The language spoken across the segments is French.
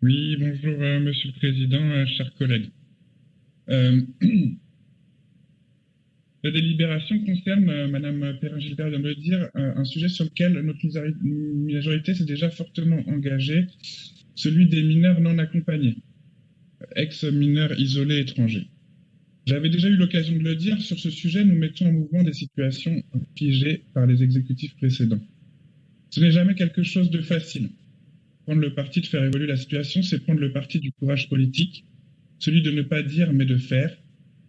Oui, bonjour Monsieur le Président, chers collègues. Euh, la délibération concerne, Madame Perrin-Gilbert vient de le dire, un sujet sur lequel notre majorité s'est déjà fortement engagée, celui des mineurs non accompagnés, ex-mineurs isolés étrangers. J'avais déjà eu l'occasion de le dire, sur ce sujet, nous mettons en mouvement des situations figées par les exécutifs précédents. Ce n'est jamais quelque chose de facile. Prendre le parti de faire évoluer la situation, c'est prendre le parti du courage politique, celui de ne pas dire mais de faire,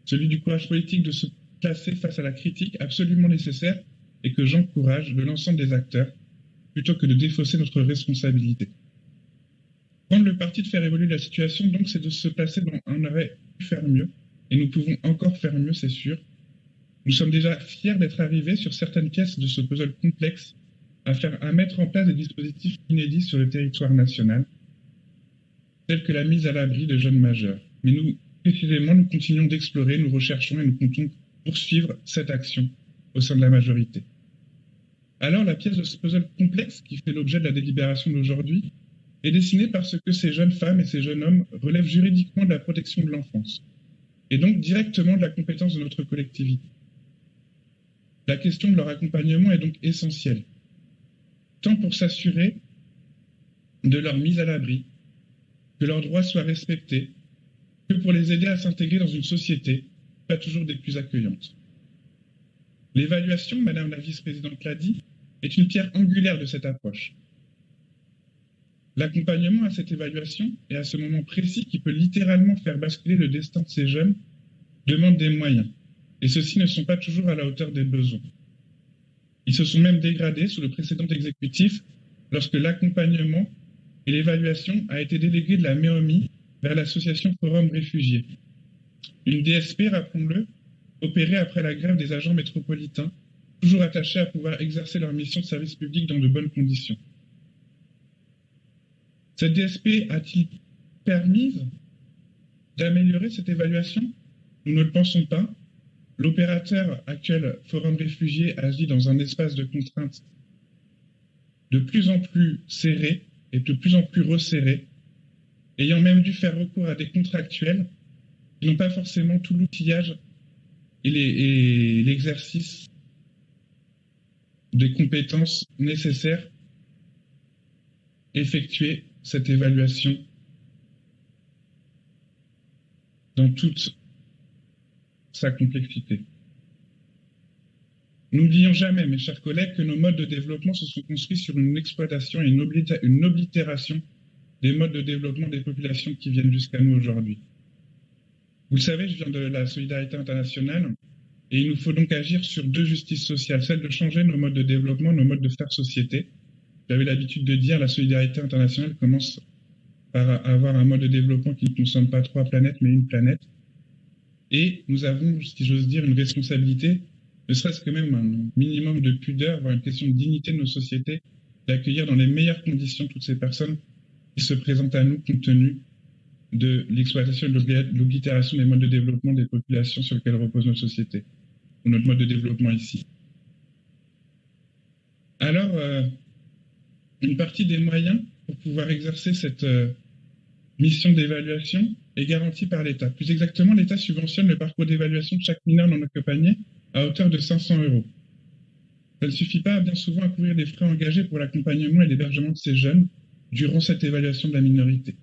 celui du courage politique de se placer face à la critique absolument nécessaire et que j'encourage de l'ensemble des acteurs, plutôt que de défausser notre responsabilité. Prendre le parti de faire évoluer la situation, donc, c'est de se placer dans un arrêt faire mieux, et nous pouvons encore faire mieux, c'est sûr. Nous sommes déjà fiers d'être arrivés sur certaines pièces de ce puzzle complexe à mettre en place des dispositifs inédits sur le territoire national, tels que la mise à l'abri de jeunes majeurs. Mais nous, précisément, nous continuons d'explorer, nous recherchons et nous comptons poursuivre cette action au sein de la majorité. Alors, la pièce de ce puzzle complexe qui fait l'objet de la délibération d'aujourd'hui est dessinée parce que ces jeunes femmes et ces jeunes hommes relèvent juridiquement de la protection de l'enfance, et donc directement de la compétence de notre collectivité. La question de leur accompagnement est donc essentielle, tant pour s'assurer de leur mise à l'abri, que leurs droits soient respectés, que pour les aider à s'intégrer dans une société pas toujours des plus accueillantes. L'évaluation, Madame la vice-présidente l'a dit, est une pierre angulaire de cette approche. L'accompagnement à cette évaluation et à ce moment précis qui peut littéralement faire basculer le destin de ces jeunes demande des moyens, et ceux-ci ne sont pas toujours à la hauteur des besoins. Ils se sont même dégradés sous le précédent exécutif lorsque l'accompagnement et l'évaluation a été délégué de la MEOMI vers l'association Forum Réfugiés. Une DSP, rappelons-le, opérée après la grève des agents métropolitains, toujours attachés à pouvoir exercer leur mission de service public dans de bonnes conditions. Cette DSP a-t-il permis d'améliorer cette évaluation? Nous ne le pensons pas. L'opérateur actuel Forum Réfugiés agit dans un espace de contraintes de plus en plus serré et de plus en plus resserré, ayant même dû faire recours à des contractuels qui n'ont pas forcément tout l'outillage et l'exercice des compétences nécessaires effectuer cette évaluation dans toute sa complexité. N'oublions jamais, mes chers collègues, que nos modes de développement se sont construits sur une exploitation et une oblitération des modes de développement des populations qui viennent jusqu'à nous aujourd'hui. Vous le savez, je viens de la solidarité internationale, et il nous faut donc agir sur deux justices sociales, celle de changer nos modes de développement, nos modes de faire société. J'avais l'habitude de dire, la solidarité internationale commence par avoir un mode de développement qui ne consomme pas 3 planètes, mais une planète. Et nous avons, si j'ose dire, une responsabilité, ne serait-ce que même un minimum de pudeur, voire une question de dignité de nos sociétés, d'accueillir dans les meilleures conditions toutes ces personnes qui se présentent à nous compte tenu de l'exploitation et de l'oblitération des modes de développement des populations sur lesquelles repose notre société, ou notre mode de développement ici. Alors, une partie des moyens pour pouvoir exercer cette mission d'évaluation est garantie par l'État. Plus exactement, l'État subventionne le parcours d'évaluation de chaque mineur non accompagné à hauteur de 500 €. Ça ne suffit pas bien souvent à couvrir les frais engagés pour l'accompagnement et l'hébergement de ces jeunes durant cette évaluation de la minorité.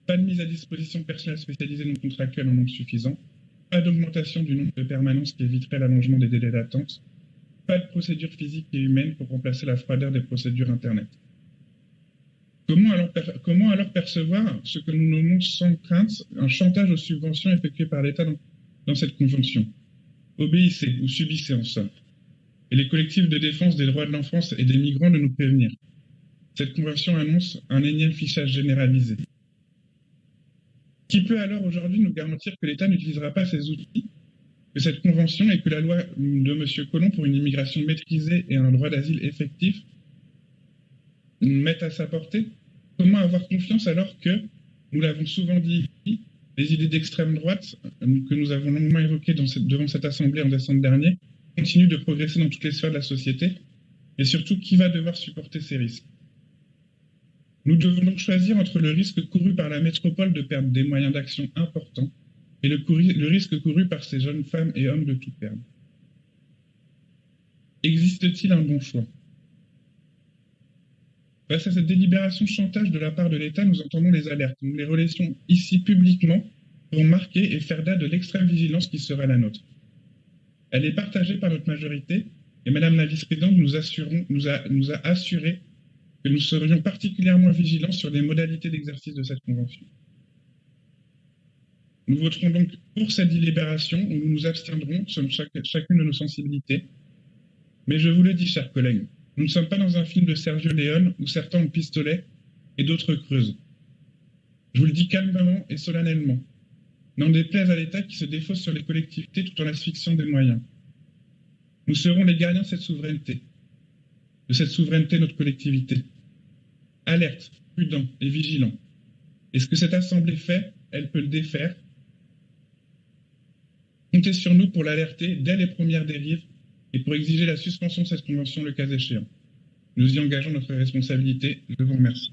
Pas de mise à disposition de personnel spécialisé non contractuel en nombre suffisant, pas d'augmentation du nombre de permanences qui éviterait l'allongement des délais d'attente, pas de procédure physique et humaine pour remplacer la froideur des procédures Internet. Comment alors percevoir ce que nous nommons sans crainte un chantage aux subventions effectué par l'État dans cette conjonction? Obéissez ou subissez en somme. Et les collectifs de défense des droits de l'enfance et des migrants de nous prévenir. Cette convention annonce un énième fichage généralisé. Qui peut alors aujourd'hui nous garantir que l'État n'utilisera pas ces outils, que cette convention et que la loi de M. Collomb pour une immigration maîtrisée et un droit d'asile effectif mettent à sa portée? Comment avoir confiance alors que, nous l'avons souvent dit ici, les idées d'extrême droite, que nous avons longuement évoquées devant cette Assemblée en décembre dernier, continuent de progresser dans toutes les sphères de la société, et surtout, qui va devoir supporter ces risques? Nous devons donc choisir entre le risque couru par la métropole de perdre des moyens d'action importants et le risque couru par ces jeunes femmes et hommes de tout perdre. Existe-t-il un bon choix? Face à cette délibération chantage de la part de l'État, nous entendons les alertes. Nous les relations ici publiquement pour marquer et faire date de l'extrême vigilance qui sera la nôtre. Elle est partagée par notre majorité et Madame la vice-présidente nous a assuré que nous serions particulièrement vigilants sur les modalités d'exercice de cette convention. Nous voterons donc pour cette délibération où nous nous abstiendrons selon chacune de nos sensibilités. Mais je vous le dis, chers collègues, nous ne sommes pas dans un film de Sergio Leone où certains ont pistolet et d'autres creusent. Je vous le dis calmement et solennellement. N'en déplaise à l'État qui se défausse sur les collectivités tout en asphyxiant des moyens. Nous serons les gardiens de cette souveraineté notre collectivité. Alerte, prudent et vigilant. Et ce que cette Assemblée fait, elle peut le défaire. Comptez sur nous pour l'alerter dès les premières dérives et pour exiger la suspension de cette convention le cas échéant. Nous y engageons notre responsabilité. Je vous remercie.